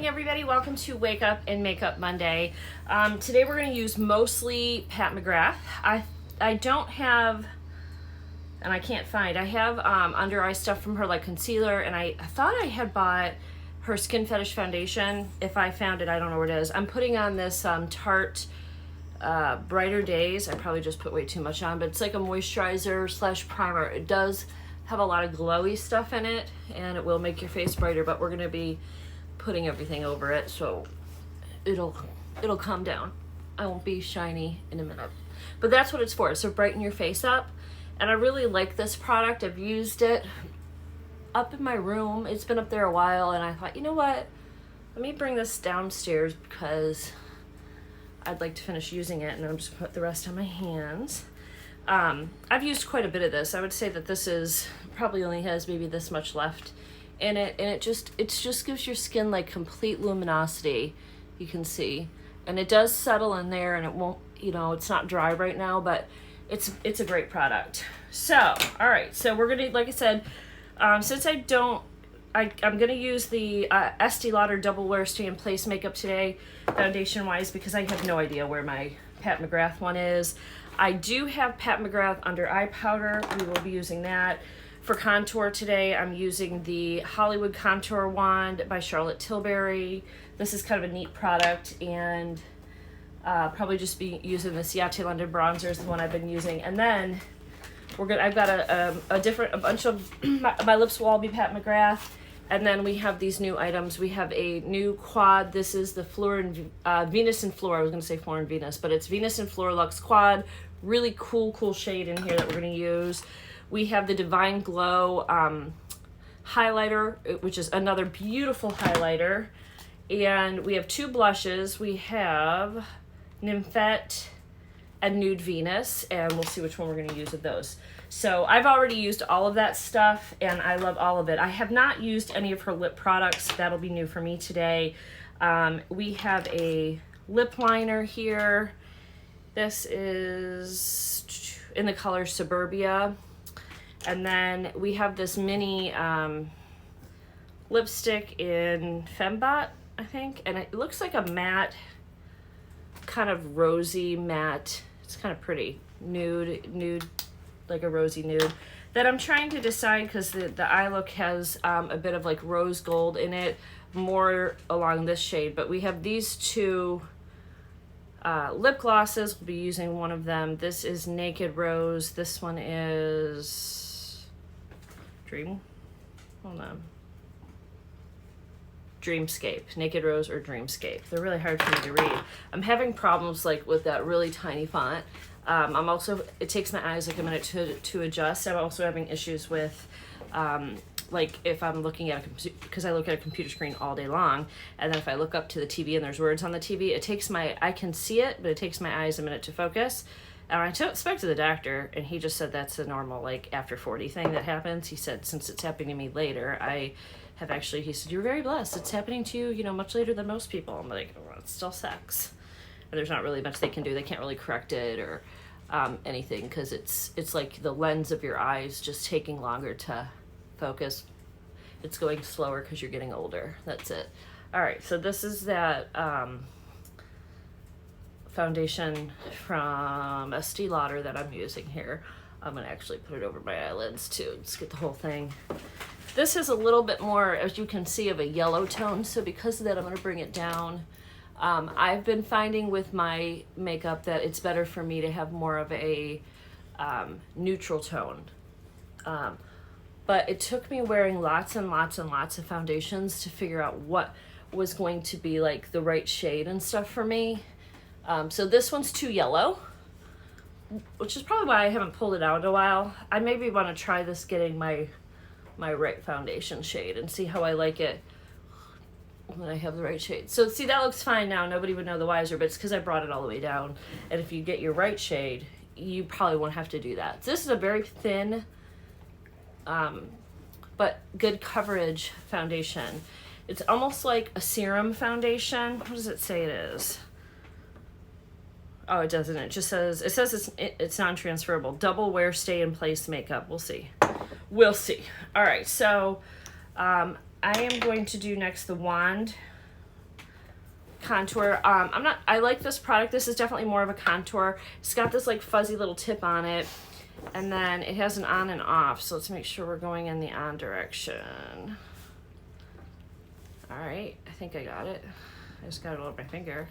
morning, everybody. Welcome to Wake Up and Makeup Monday. Today we're going to use mostly Pat McGrath. I don't have, and I can't find, I have under eye stuff from her, like concealer, and I thought I had bought her Skin Fetish foundation. If I found it, I don't know where it is. I'm putting on this Tarte Brighter Days. I probably just put way too much on, but it's like a moisturizer slash primer. It does have a lot of glowy stuff in it, and it will make your face brighter, but we're going to be putting everything over it, so it'll calm down. I won't be shiny in a minute, but that's what it's for, so brighten your face up. And I really like this product. I've used it up in my room. It's been up there a while, and I thought, you know what, let me bring this downstairs because I'd like to finish using it, and I'm just gonna put the rest on my hands. I've used quite a bit of this. I would say that this is probably only has maybe this much left in it, and it just gives your skin like complete luminosity, you can see, and it does settle in there, and it won't, you know, it's not dry right now, but it's a great product. So all right, so we're gonna, like I said, since I'm gonna use the Estee Lauder Double Wear Stay in Place makeup today, foundation wise, because I have no idea where my Pat McGrath one is. I do have Pat McGrath under eye powder. We will be using that. For contour today, I'm using the Hollywood Contour Wand by Charlotte Tilbury. This is kind of a neat product, and probably just be using this Yate London bronzer is the one I've been using. And then I've got a bunch of my lips will all be Pat McGrath. And then we have these new items. We have a new quad. This is the Venus and Flora. I was going to say Flora and Venus, but it's Venus and Flora Luxe Quad. Really cool shade in here that we're going to use. We have the Divine Glow highlighter, which is another beautiful highlighter. And we have two blushes. We have Nympette and Nude Venus, and we'll see which one we're going to use of those. So I've already used all of that stuff, and I love all of it. I have not used any of her lip products. That'll be new for me today. We have a lip liner here. This is in the color Suburbia. And then we have this mini lipstick in Fembot, I think. And it looks like a matte, kind of rosy matte. It's kind of pretty. Nude, like a rosy nude. That I'm trying to decide, because the eye look has a bit of like rose gold in it, more along this shade. But we have these two lip glosses. We'll be using one of them. This is Naked Rose. This one is Dreamscape. Naked Rose or Dreamscape. They're really hard for me to read. I'm having problems like with that really tiny font. I'm also, it takes my eyes like a minute to adjust. I'm also having issues with like if I'm looking at because I look at a computer screen all day long, and then if I look up to the TV and there's words on the TV, I can see it, but it takes my eyes a minute to focus. And I spoke to the doctor, and he just said that's a normal, like, after 40 thing that happens. He said, since it's happening to me later, he said, you're very blessed. It's happening to you, you know, much later than most people. I'm like, well, it still sucks. And there's not really much they can do. They can't really correct it or anything, because it's like the lens of your eyes just taking longer to focus. It's going slower because you're getting older. That's it. All right, so this is that foundation from Estee Lauder that I'm using here. I'm gonna actually put it over my eyelids too, just get the whole thing. This is a little bit more, as you can see, of a yellow tone, so because of that I'm gonna bring it down. I've been finding with my makeup that it's better for me to have more of a neutral tone. But it took me wearing lots and lots and lots of foundations to figure out what was going to be like the right shade and stuff for me. So this one's too yellow, which is probably why I haven't pulled it out in a while. I maybe want to try this getting my right foundation shade and see how I like it when I have the right shade. So see, that looks fine now. Nobody would know the wiser, but it's because I brought it all the way down. And if you get your right shade, you probably won't have to do that. So this is a very thin, but good coverage foundation. It's almost like a serum foundation. What does it say it is? Oh, it doesn't. It says it's non-transferable. Double Wear Stay in Place makeup. We'll see. All right, so I am going to do next the wand contour. I like this product. This is definitely more of a contour. It's got this like fuzzy little tip on it, and then it has an on and off. So let's make sure we're going in the on direction. All right, I think I got it. I just got it over my finger.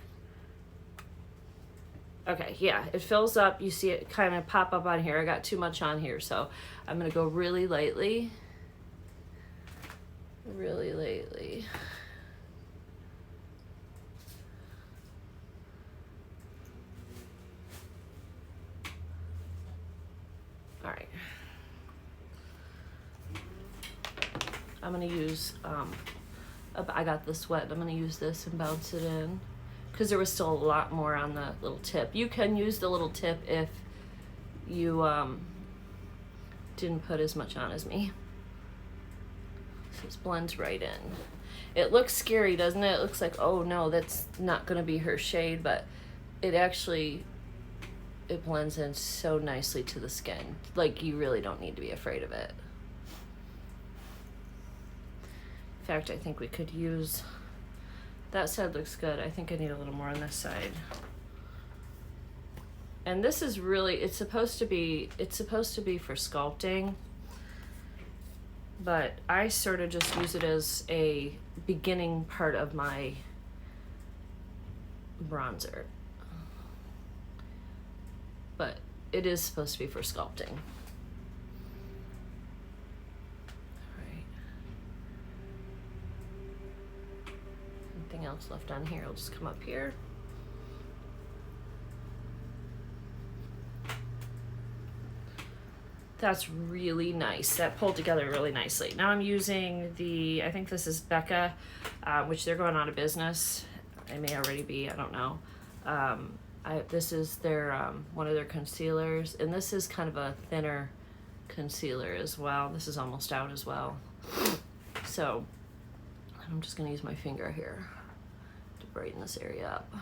Okay, yeah, it fills up. You see it kind of pop up on here. I got too much on here, so I'm gonna go really lightly. Really lightly. All right. I'm gonna use, I got this wet. I'm gonna use this and bounce it in, because there was still a lot more on the little tip. You can use the little tip if you didn't put as much on as me. So this blends right in. It looks scary, doesn't it? It looks like, oh no, that's not gonna be her shade, but it actually, it blends in so nicely to the skin. Like, you really don't need to be afraid of it. In fact, I think we could use, that side looks good. I think I need a little more on this side. And this is really, it's supposed to be for sculpting, but I sort of just use it as a beginning part of my bronzer. But it is supposed to be for sculpting. Anything else left on here? I'll just come up here. That's really nice. That pulled together really nicely. Now I'm using the, I think this is Becca, which they're going out of business. It may already be, I don't know. This is their one of their concealers, and this is kind of a thinner concealer as well. This is almost out as well. So I'm just gonna use my finger here to brighten this area up.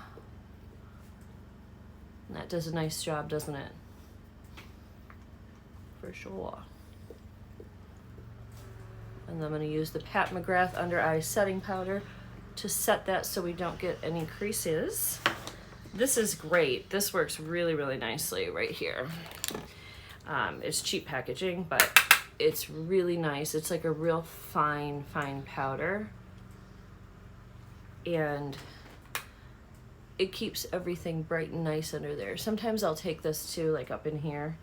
And that does a nice job, doesn't it? For sure. And then I'm gonna use the Pat McGrath Under Eye Setting Powder to set that so we don't get any creases. This is great. This works really, really nicely right here. It's cheap packaging, but it's really nice. It's like a real fine, fine powder. And it keeps everything bright and nice under there. Sometimes I'll take this too, like up in here.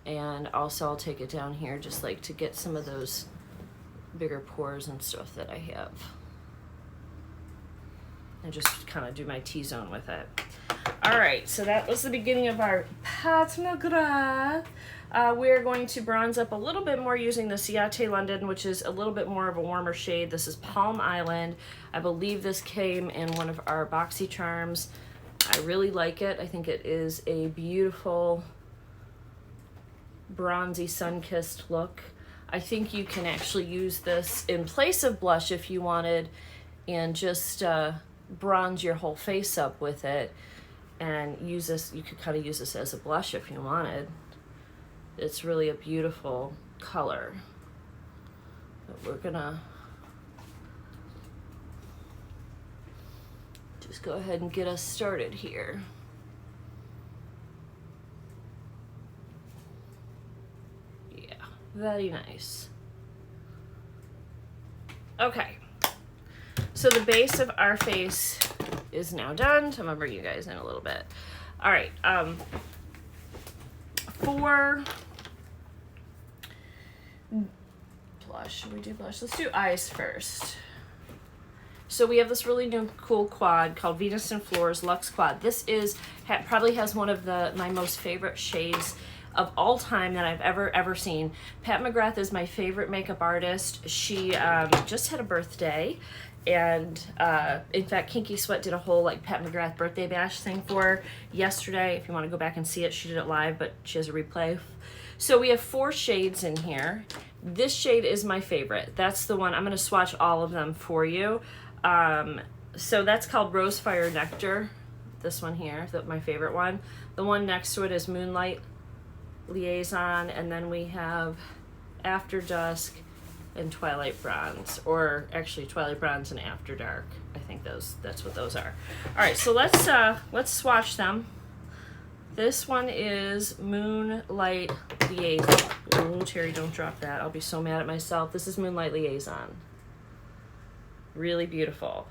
And also I'll take it down here just like to get some of those bigger pores and stuff that I have. And just kind of do my T-zone with it. All right, so that was the beginning of our Pat McGrath. We're going to bronze up a little bit more using the Ciate London, which is a little bit more of a warmer shade. This is Palm Island. I believe this came in one of our boxy charms. I really like it. I think it is a beautiful bronzy sun-kissed look. I think you can actually use this in place of blush if you wanted, and just bronze your whole face up with it, and use this. You could kind of use this as a blush if you wanted. It's really a beautiful color. But we're gonna just go ahead and get us started here. Yeah, very nice. Okay. So the base of our face is now done. So I'm gonna bring you guys in a little bit. All right, for blush, should we do blush? Let's do eyes first. So we have this really new cool quad called Venus and Floors Luxe Quad. This is probably has one of my most favorite shades of all time that I've ever seen. Pat McGrath is my favorite makeup artist. She just had a birthday. And in fact, Kinky Sweat did a whole like Pat McGrath birthday bash thing for her yesterday. If you want to go back and see it, she did it live, but she has a replay. So we have 4 shades in here. This shade is my favorite. That's the one. I'm going to swatch all of them for you. So that's called Rose Fire Nectar. This one here, my favorite one. The one next to it is Moonlight Liaison, and then we have After Dusk, and Twilight Bronze, or actually Twilight Bronze and After Dark. I think that's what those are. All right, so let's swatch them. This one is Moonlight Liaison. Oh, Cherry, don't drop that. I'll be so mad at myself. This is Moonlight Liaison. Really beautiful.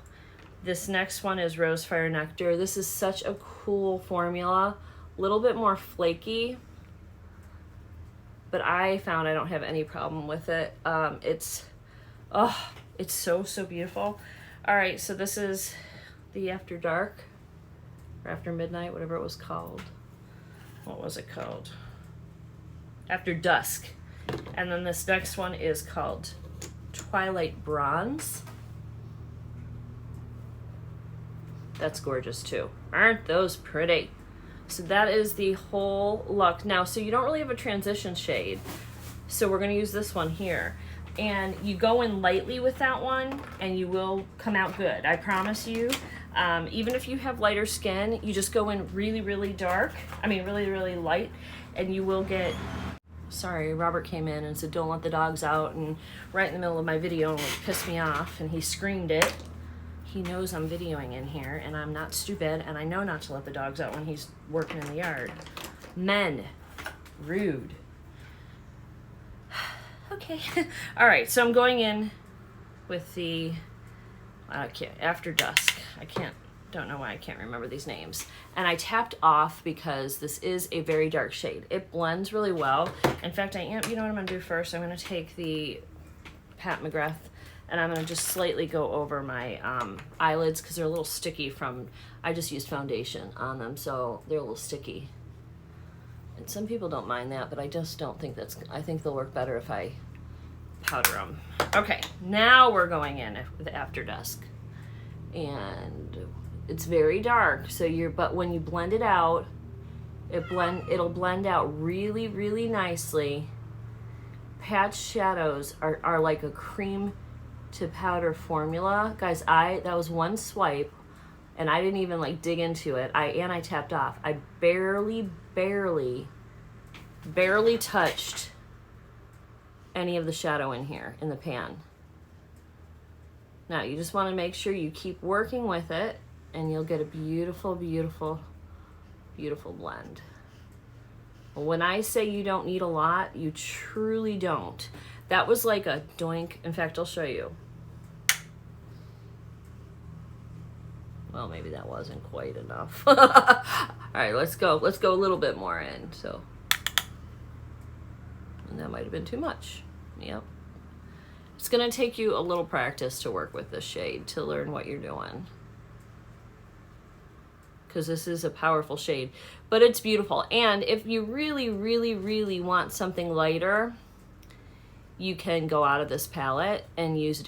This next one is Rosefire Nectar. This is such a cool formula. A little bit more flaky, but I found I don't have any problem with it. It's so beautiful. All right, so this is the After Dark, or After Midnight, whatever it was called. What was it called? After Dusk. And then this next one is called Twilight Bronze. That's gorgeous too. Aren't those pretty? So that is the whole look. Now, so you don't really have a transition shade, so we're going to use this one here. And you go in lightly with that one, and you will come out good. I promise you. Even if you have lighter skin, you just go in really, really dark. I mean, really, really light, and you will get... Sorry, Robert came in and said, don't let the dogs out, and right in the middle of my video, and it pissed me off, and he screamed it. He knows I'm videoing in here, and I'm not stupid, and I know not to let the dogs out when he's working in the yard. Men. Rude. Okay. All right, so I'm going in with the After Dusk. Don't know why I can't remember these names. And I tapped off because this is a very dark shade. It blends really well. In fact, you know what I'm gonna do first? I'm gonna take the Pat McGrath, and I'm gonna just slightly go over my eyelids because they're a little sticky I just used foundation on them, so they're a little sticky. And some people don't mind that, but I just don't think I think they'll work better if I powder them. Okay, now we're going in with After Dusk. And it's very dark, but when you blend it out, it'll blend out really, really nicely. Patch shadows are like a cream to powder formula. Guys, that was one swipe, and I didn't even like dig into it. I tapped off. I barely touched any of the shadow in here in the pan. Now you just want to make sure you keep working with it, and you'll get a beautiful, beautiful, beautiful blend. When I say you don't need a lot, you truly don't. That was like a doink. In fact, I'll show you. Well, maybe that wasn't quite enough. All right, let's go a little bit more in. So, and that might have been too much. Yep. It's gonna take you a little practice to work with this shade, to learn what you're doing. Because this is a powerful shade, but it's beautiful. And if you really, really, really want something lighter, you can go out of this palette and use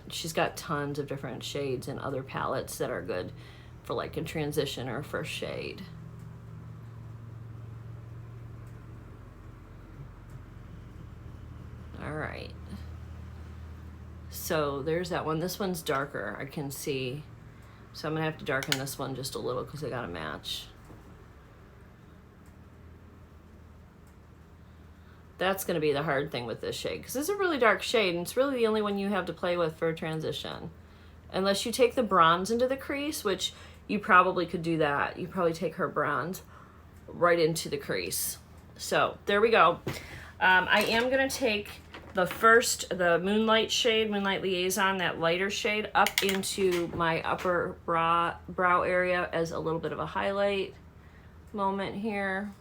she's got tons of different shades and other palettes that are good for like a transition or a first shade. All right. So there's that one. This one's darker, I can see. So I'm gonna have to darken this one just a little because I gotta match. That's gonna be the hard thing with this shade, because it's a really dark shade, and it's really the only one you have to play with for a transition. Unless you take the bronze into the crease, which you probably could do that. You probably take her bronze right into the crease. So there we go. I am gonna take the Moonlight shade, Moonlight Liaison, that lighter shade, up into my upper brow area as a little bit of a highlight moment here.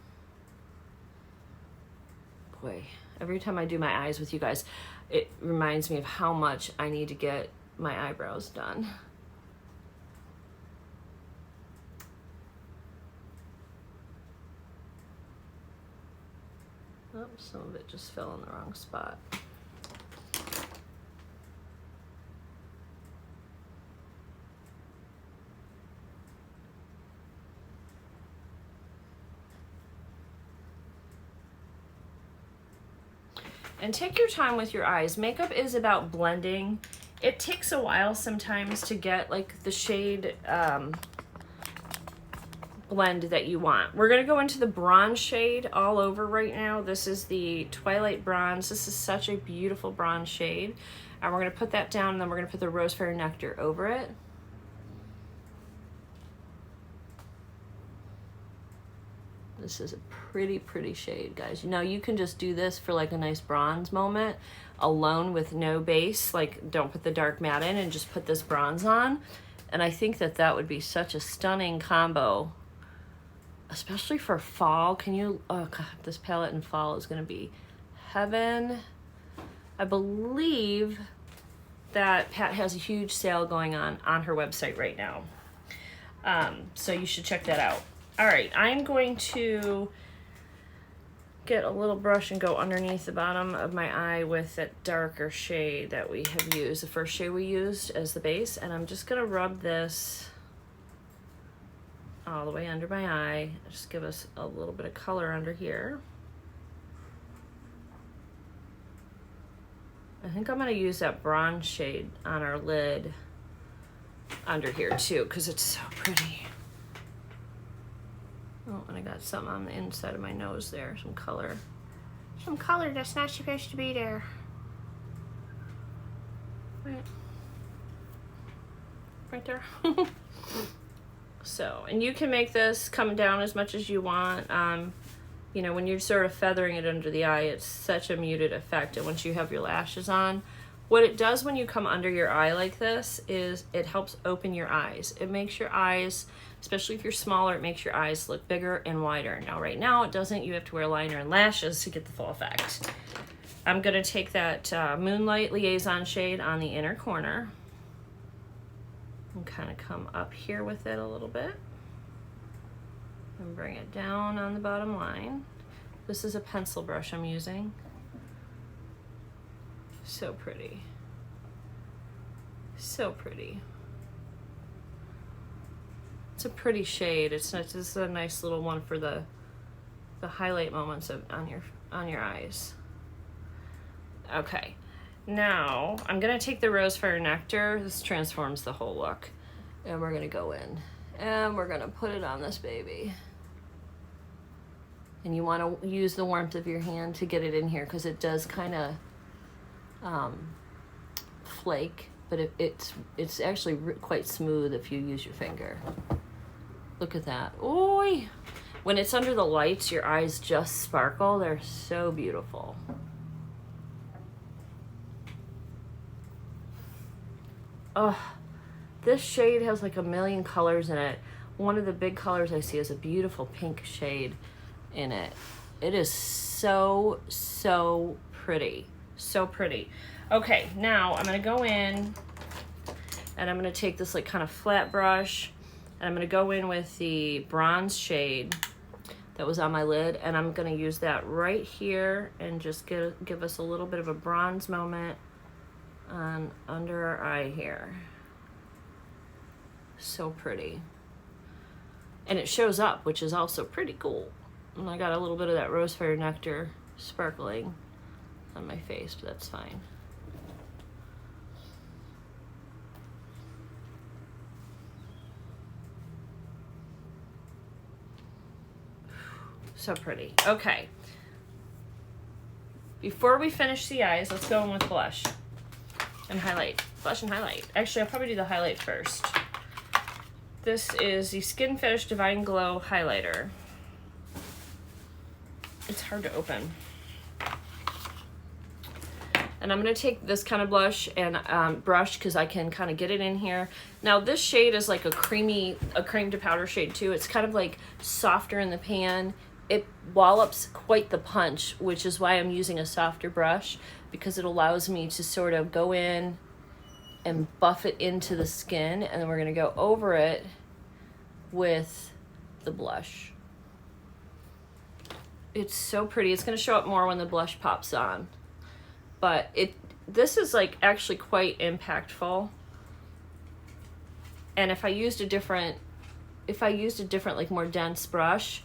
Boy, every time I do my eyes with you guys, it reminds me of how much I need to get my eyebrows done. Oh, some of it just fell in the wrong spot. And take your time with your eyes. Makeup is about blending. It takes a while sometimes to get like the shade blend that you want. We're gonna go into the bronze shade all over right now. This is the Twilight Bronze. This is such a beautiful bronze shade. And we're gonna put that down, and then we're gonna put the Rose Fairy Nectar over it. This is a pretty, pretty shade, guys. Now you can just do this for like a nice bronze moment alone with no base. Like, don't put the dark matte in and just put this bronze on. And I think that that would be such a stunning combo, especially for fall. Can you, oh God, this palette in fall is gonna be heaven. I believe that Pat has a huge sale going on her website right now. So you should check that out. All right, I'm going to get a little brush and go underneath the bottom of my eye with that darker shade that we have used, the first shade we used as the base, and I'm just gonna rub this all the way under my eye. Just give us a little bit of color under here. I think I'm gonna use that bronze shade on our lid under here too, because it's so pretty. Oh, and I got something on the inside of my nose there, some color. Some color that's not supposed to be there. Right there. So, and you can make this come down as much as you want. You know, when you're sort of feathering it under the eye, it's such a muted effect. And once you have your lashes on, what it does when you come under your eye like this is it helps open your eyes. It makes your eyes, especially if you're smaller, it makes your eyes look bigger and wider. Now, right now, it doesn't. You have to wear liner and lashes to get the full effect. I'm going to take that Moonlight Liaison shade on the inner corner and kind of come up here with it a little bit and bring it down on the bottom line. This is a pencil brush I'm using. So pretty. So pretty. It's a pretty shade. It's not just a nice little one for the highlight moments on your eyes. Okay. Now I'm gonna take the Rose Fairy Nectar. This transforms the whole look. And we're gonna go in and we're gonna put it on this baby. And you wanna use the warmth of your hand to get it in here because it does kind of flake, but it's actually quite smooth if you use your finger. Look at that. Oy! When it's under the lights, your eyes just sparkle. They're so beautiful. Oh, this shade has like a million colors in it. One of the big colors I see is a beautiful pink shade in it. It is so, so pretty. So pretty. Okay, now I'm gonna go in and I'm gonna take this like kind of flat brush and I'm gonna go in with the bronze shade that was on my lid, and I'm gonna use that right here and just give us a little bit of a bronze moment on under our eye here. So pretty. And it shows up, which is also pretty cool. And I got a little bit of that Rose Fairy Nectar sparkling on my face, but that's fine. So pretty. Okay. Before we finish the eyes, let's go in with blush and highlight. Blush and highlight. Actually, I'll probably do the highlight first. This is the Skin Fetish Divine Glow highlighter. It's hard to open. And I'm going to take this kind of blush and brush because I can kind of get it in here. Now this shade is like a cream to powder shade too. It's kind of like softer in the pan. It wallops quite the punch, which is why I'm using a softer brush, because it allows me to sort of go in and buff it into the skin, and then we're going to go over it with the blush. It's so pretty. It's going to show up more when the blush pops on. But this is like actually quite impactful. And if I used a different like more dense brush,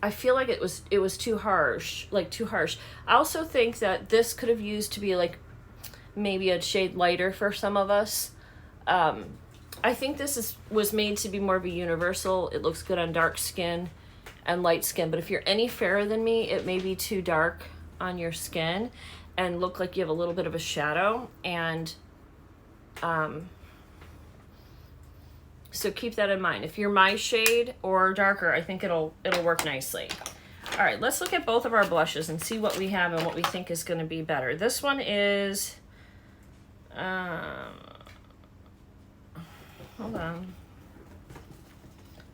I feel like it was too harsh, I also think that this could have used to be like maybe a shade lighter for some of us. I think this was made to be more of a universal. It looks good on dark skin and light skin, but if you're any fairer than me, it may be too dark on your skin and look like you have a little bit of a shadow. And so keep that in mind. If you're my shade or darker, I think it'll work nicely. All right, let's look at both of our blushes and see what we have and what we think is going to be better. This one is, hold on,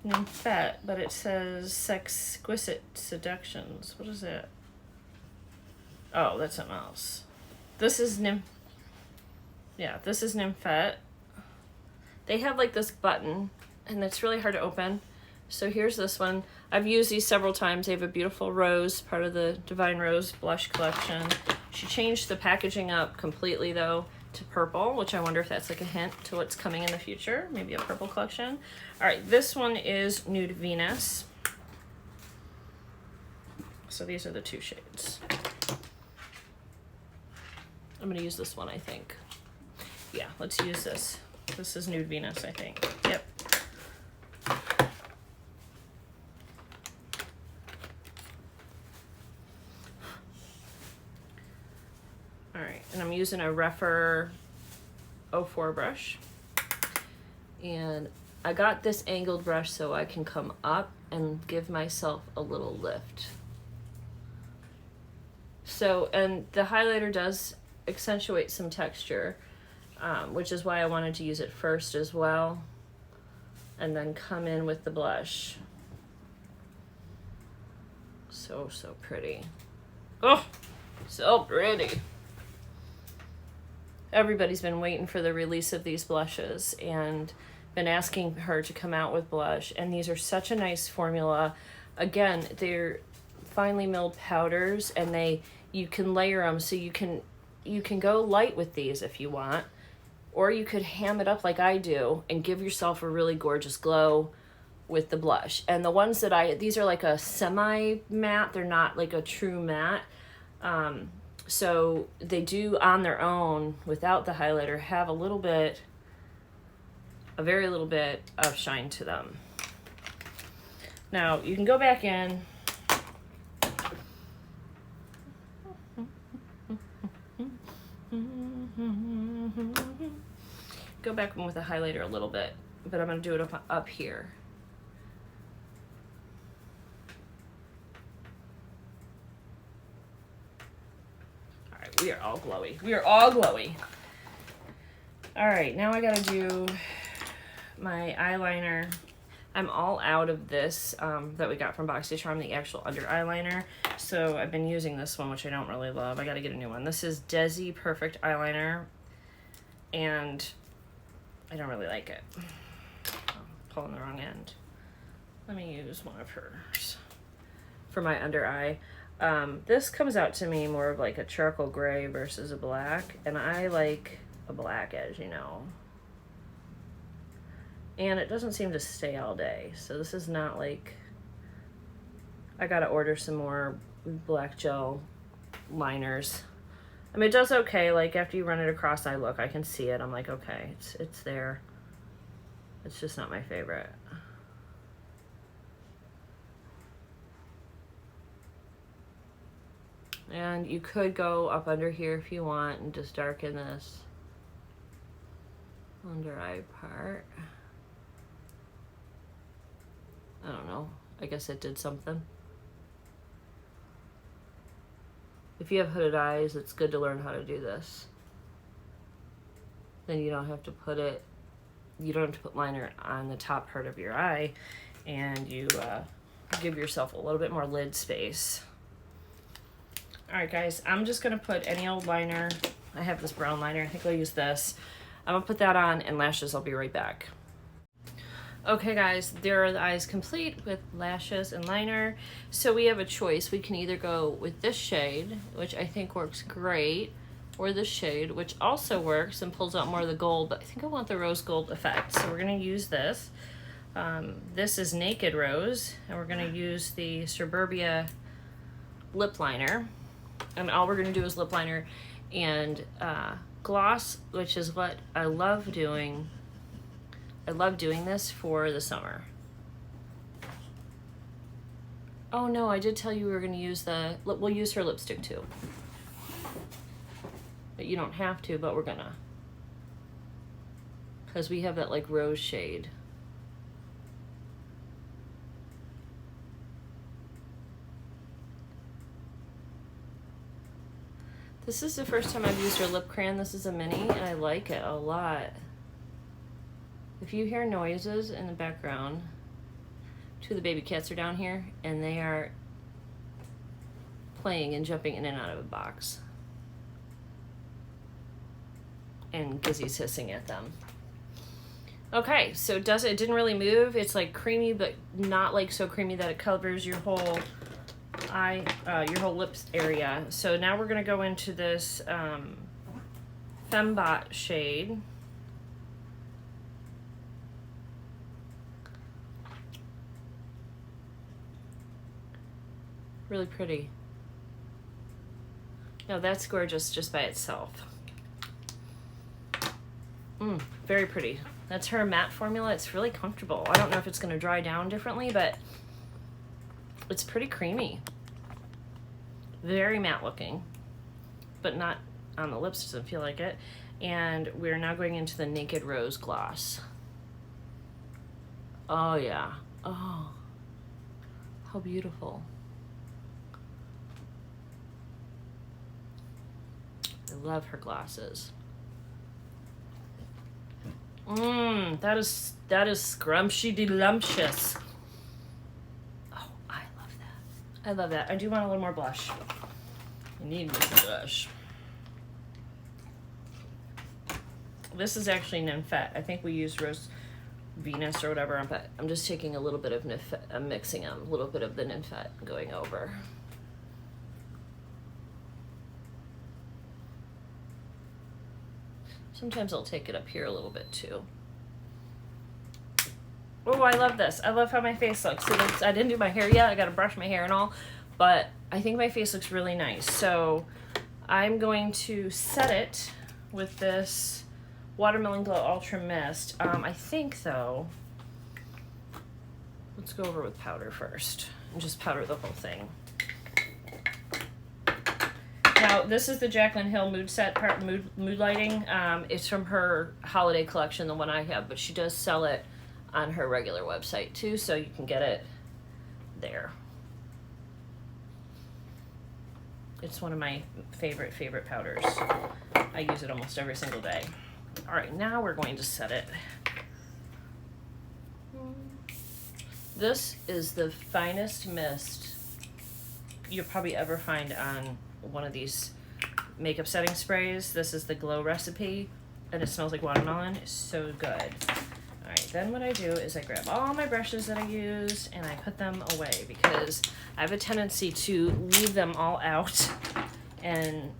nympette, but it says exquisite seductions. What is it? Oh, that's something else. This is this is nympette. They have like this button, and it's really hard to open. So here's this one. I've used these several times. They have a beautiful rose, part of the Divine Rose blush collection. She changed the packaging up completely though to purple, which I wonder if that's like a hint to what's coming in the future. Maybe a purple collection. All right, this one is Nude Venus. So these are the two shades. I'm gonna use this one, I think. Yeah, let's use this. This is Nude Venus, I think. Yep. All right, and I'm using a Refer 04 brush. And I got this angled brush so I can come up and give myself a little lift. So, and the highlighter does accentuate some texture, which is why I wanted to use it first as well, and then come in with the blush. So pretty. Oh, so pretty. Everybody's been waiting for the release of these blushes and been asking her to come out with blush, and these are such a nice formula. Again, they're finely milled powders, and you can layer them, so you can go light with these if you want, or you could ham it up like I do and give yourself a really gorgeous glow with the blush. And the ones that these are like a semi matte, they're not like a true matte. So they do on their own without the highlighter have a very little bit of shine to them. Now you can go back in. Go back in with a highlighter a little bit, but I'm going to do it up here. All right, we are all glowy. We are all glowy. All right, now I got to do my eyeliner. I'm all out of this that we got from BoxyCharm, the actual under eyeliner. So I've been using this one, which I don't really love. I got to get a new one. This is Desi Perfect Eyeliner, and I don't really like it. I'm pulling the wrong end. Let me use one of hers for my under eye. This comes out to me more of like a charcoal gray versus a black, and I like a black, as you know. And it doesn't seem to stay all day, so this is not like, I gotta order some more black gel liners. I mean, it does okay, like after you run it across, I can see it, I'm like, okay, it's there. It's just not my favorite. And you could go up under here if you want and just darken this under eye part. I don't know. I guess it did something. If you have hooded eyes, it's good to learn how to do this. Then you don't have to put liner on the top part of your eye, and you give yourself a little bit more lid space. All right, guys, I'm just gonna put any old liner. I have this brown liner. I think I'll use this. I'm gonna put that on, and lashes. I'll be right back. Okay guys, there are the eyes complete with lashes and liner. So we have a choice. We can either go with this shade, which I think works great, or this shade, which also works and pulls out more of the gold, but I think I want the rose gold effect. So we're gonna use this. This is Naked Rose, and we're gonna use the Suburbia lip liner. And all we're gonna do is lip liner and gloss, which is what I love doing. I love doing this for the summer. Oh no, I did tell you we were going to use we'll use her lipstick too. But you don't have to, but we're gonna. Because we have that like rose shade. This is the first time I've used her lip crayon. This is a mini, and I like it a lot. If you hear noises in the background, two of the baby cats are down here, and they are playing and jumping in and out of a box. And Gizzy's hissing at them. Okay, so it didn't really move. It's like creamy, but not like so creamy that it covers your whole your whole lips area. So now we're gonna go into this Fembot shade. Really pretty. No, that's gorgeous just by itself. Very pretty. That's her matte formula. It's really comfortable. I don't know if it's gonna dry down differently, but it's pretty creamy. Very matte looking, but not on the lips, doesn't feel like it. And we're now going into the Naked Rose gloss. Oh yeah. Oh, how beautiful. I love her glosses. That is scrumptious delumptious. Oh, I love that. I love that. I do want a little more blush. I need more blush. This is actually nympette. I think we used Rose Venus or whatever, but I'm just taking a little bit of nympette, I'm mixing a little bit of the nympette going over. Sometimes I'll take it up here a little bit too. Oh, I love this. I love how my face looks. So I didn't do my hair yet. I got to brush my hair and all, but I think my face looks really nice. So I'm going to set it with this Watermelon Glow Ultra Mist. I think though, let's go over with powder first and just powder the whole thing. Now, this is the Jaclyn Hill Mood Set Mood Lighting. It's from her holiday collection, the one I have, but she does sell it on her regular website too, so you can get it there. It's one of my favorite powders. I use it almost every single day. All right, now we're going to set it. This is the finest mist you'll probably ever find on one of these makeup setting sprays. This is the Glow Recipe, and it smells like watermelon. It's so good. All right, then what I do is I grab all my brushes that I use and I put them away because I have a tendency to leave them all out and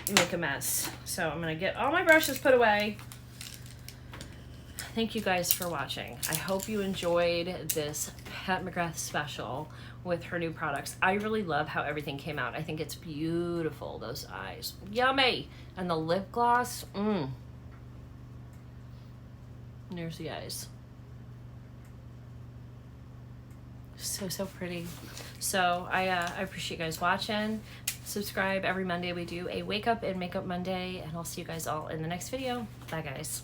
make a mess. So I'm gonna get all my brushes put away. Thank you guys for watching. I hope you enjoyed this Pat McGrath special with her new products. I really love how everything came out. I think it's beautiful, those eyes. Yummy! And the lip gloss, There's the eyes. So pretty. So I appreciate you guys watching. Subscribe. Every Monday we do a Wake Up and Makeup Monday, and I'll see you guys all in the next video. Bye guys.